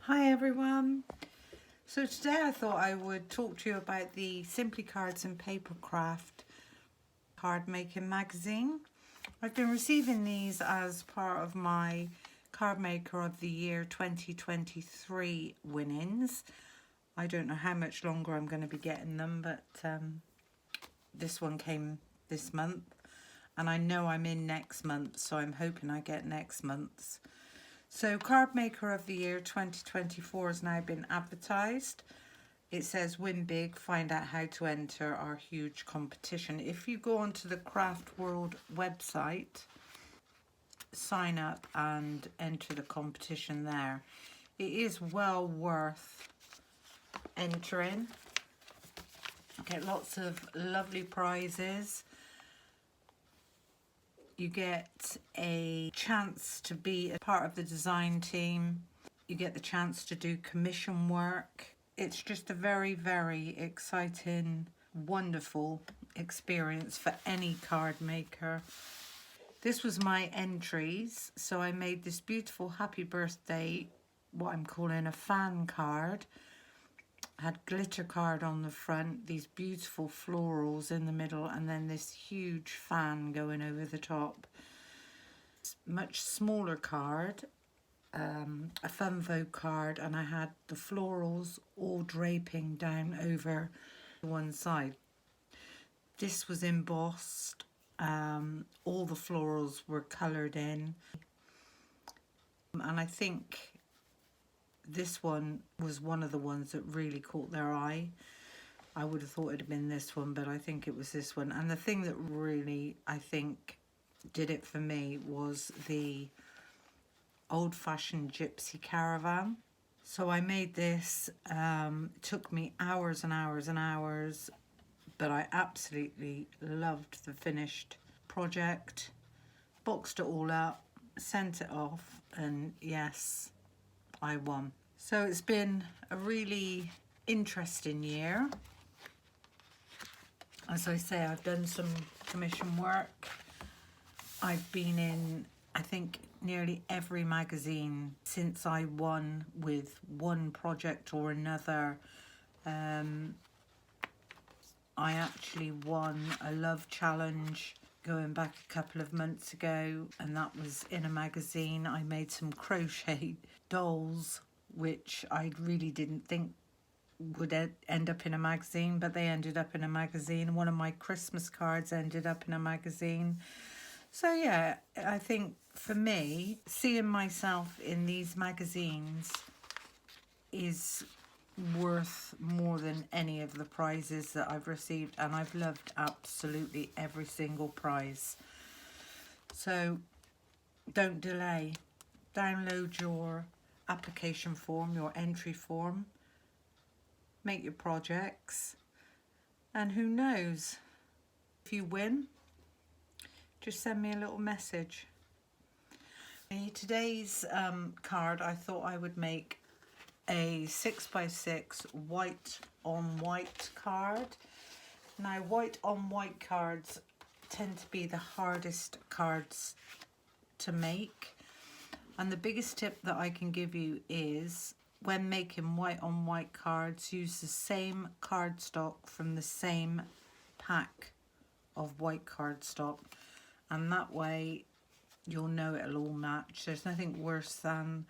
Hi everyone. So today I thought I would talk to you about the Simply Cards and Papercraft card making magazine. I've been receiving these as part of my Card Maker of the Year 2023 winnings. I don't know how much longer I'm going to be getting them, but this one came this month and I know I'm in next month, so I'm hoping I get next month's. So Card Maker of the Year 2024 has now been advertised. It says win big, find out how to enter our huge competition. If you go onto the Craft World website, sign up and enter the competition there. It is well worth entering. Get lots of lovely prizes. You get a chance to be a part of the design team. You get the chance to do commission work. It's just a very, very exciting, wonderful experience for any card maker. This was my entries. So I made this beautiful happy birthday, what I'm calling a fan card. Had glitter card on the front, these beautiful florals in the middle, and then this huge fan going over the top. Much smaller card, a Funvo card, and I had the florals all draping down over one side. This was embossed, all the florals were coloured in, and I think this one was one of the ones that really caught their eye. I would have thought it'd have been this one, but I think it was this one. And the thing that really, I think, did it for me was the old-fashioned gypsy caravan. So I made this, took me hours and hours and hours, but I absolutely loved the finished project. Boxed it all up, sent it off, and yes, I won. So it's been a really interesting year. As I say, I've done some commission work. I've been in, I think, nearly every magazine since I won with one project or another. I actually won a love challenge going back a couple of months ago, and that was in a magazine. I made some crochet dolls, which I really didn't think would end up in a magazine, but they ended up in a magazine. One of my Christmas cards ended up in a magazine. So yeah, I think for me, seeing myself in these magazines is worth more than any of the prizes that I've received, and I've loved absolutely every single prize. So don't delay. Download your application form, your entry form, make your projects, and who knows, if you win, just send me a little message. Today's card, I thought I would make a 6x6 white on white card. Now, white on white cards tend to be the hardest cards to make, and the biggest tip that I can give you is, when making white on white cards, use the same cardstock from the same pack of white cardstock, and that way you'll know it'll all match. There's nothing worse than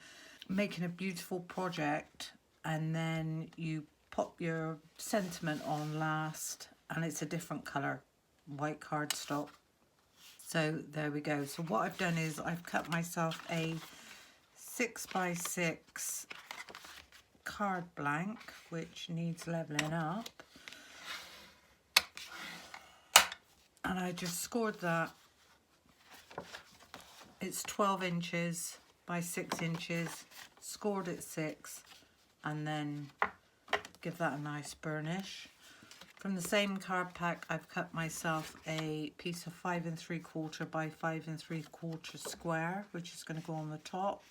making a beautiful project and then you pop your sentiment on last and it's a different colour white cardstock. So there we go. So what I've done is I've cut myself a 6x6 card blank, which needs leveling up, and I just scored that. It's 12 inches by 6 inches, scored at 6, and then give that a nice burnish. From the same card pack, I've cut myself a piece of 5 3/4 by 5 3/4 square, which is going to go on the top.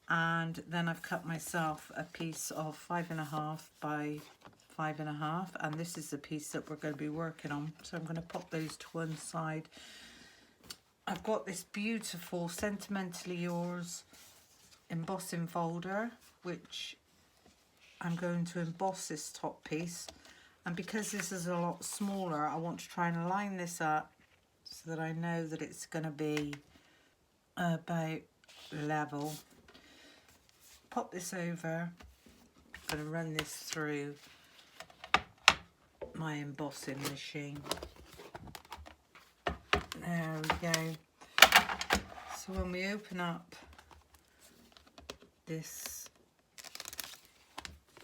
And then I've cut myself a piece of 5 1/2 by 5 1/2, and this is the piece that we're going to be working on. So I'm going to pop those to one side. I've got this beautiful Sentimentally Yours embossing folder, which I'm going to emboss this top piece. And because this is a lot smaller, I want to try and line this up so that I know that it's going to be about level. Pop this over. I'm going to run this through my embossing machine. There we go. So when we open up this,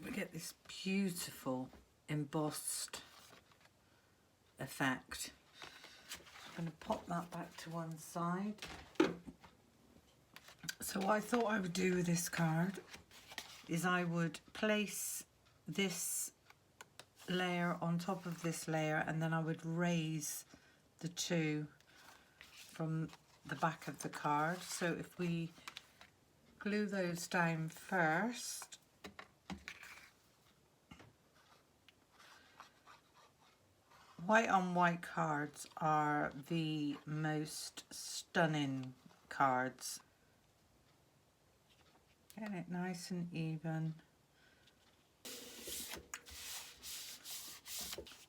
we get this beautiful embossed effect. I'm going to pop that back to one side. So what I thought I would do with this card is I would place this layer on top of this layer, and then I would raise the two from the back of the card. So if we glue those down first, white on white cards are the most stunning cards. Get it nice and even.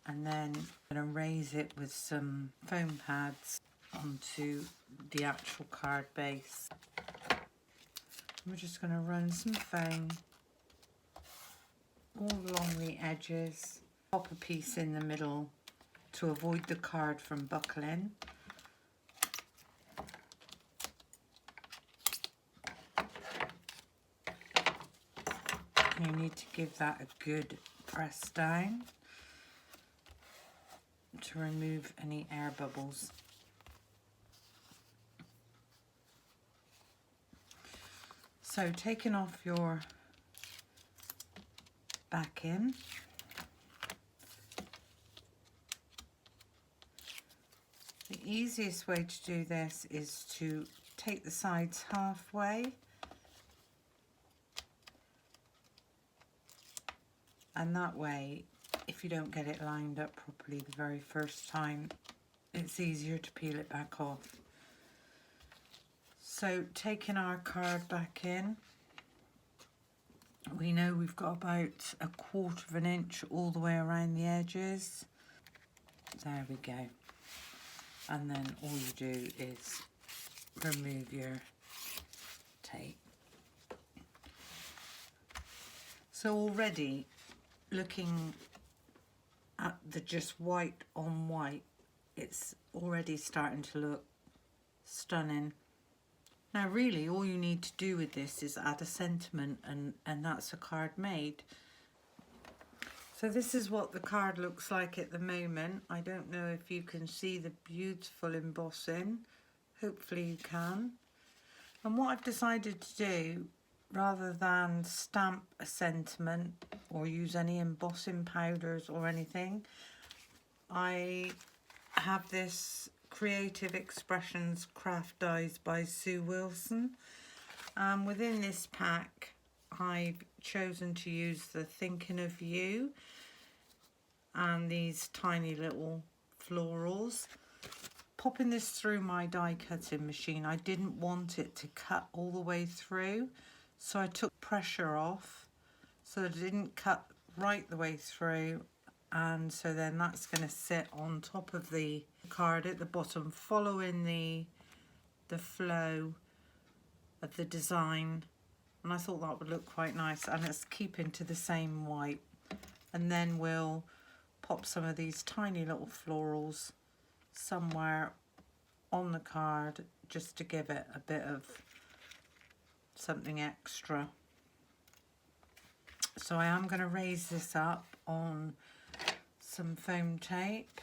And then I'm going to raise it with some foam pads onto the actual card base. We're just going to run some foam all along the edges. Pop a piece in the middle to avoid the card from buckling. You need to give that a good press down to remove any air bubbles. So taking off your backing, the easiest way to do this is to take the sides halfway and that way, if you don't get it lined up properly the very first time, it's easier to peel it back off. So taking our card back in, we know we've got about 1/4 inch all the way around the edges. There we go. And then all you do is remove your tape. So already, looking at the just white on white, it's already starting to look stunning. Now really all you need to do with this is add a sentiment and that's a card made. So this is what the card looks like at the moment. I don't know if you can see the beautiful embossing. Hopefully you can. And what I've decided to do, rather than stamp a sentiment or use any embossing powders or anything, I have this Creative Expressions Craft Dies by Sue Wilson. Within this pack I've chosen to use the Thinking of You and these tiny little florals. Popping this through my die cutting machine, I didn't want it to cut all the way through, so I took pressure off so that it didn't cut right the way through, and so then that's going to sit on top of the card at the bottom, following the flow of the design, and I thought that would look quite nice, and it's keeping to the same white. And then we'll pop some of these tiny little florals somewhere on the card just to give it a bit of something extra. So I am going to raise this up on some foam tape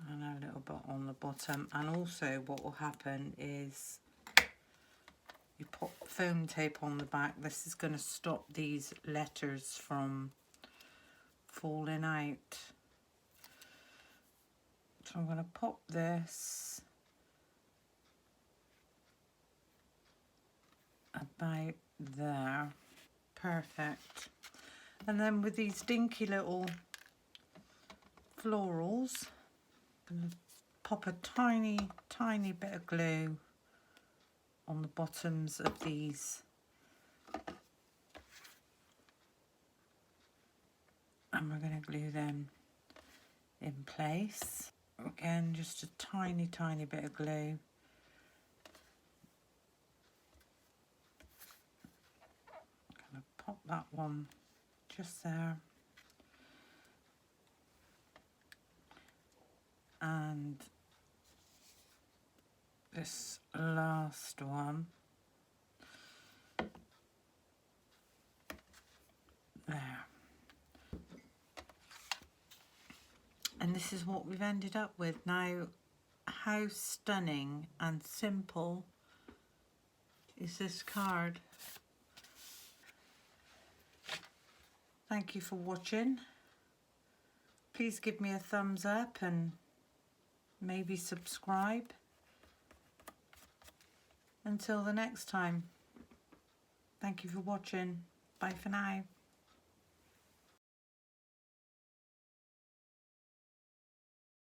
and a little bit on the bottom. And also what will happen is you pop foam tape on the back. This is going to stop these letters from falling out. So I'm going to pop this about there. Perfect. And then with these dinky little florals, I'm going to pop a tiny bit of glue on the bottoms of these. And we're going to glue them in place. Again, just a tiny bit of glue. I'm going to pop that one just there. And this last one there. And this is what we've ended up with. Now, how stunning and simple is this card? Thank you for watching. Please give me a thumbs up and maybe subscribe. Until the next time, thank you for watching. Bye for now.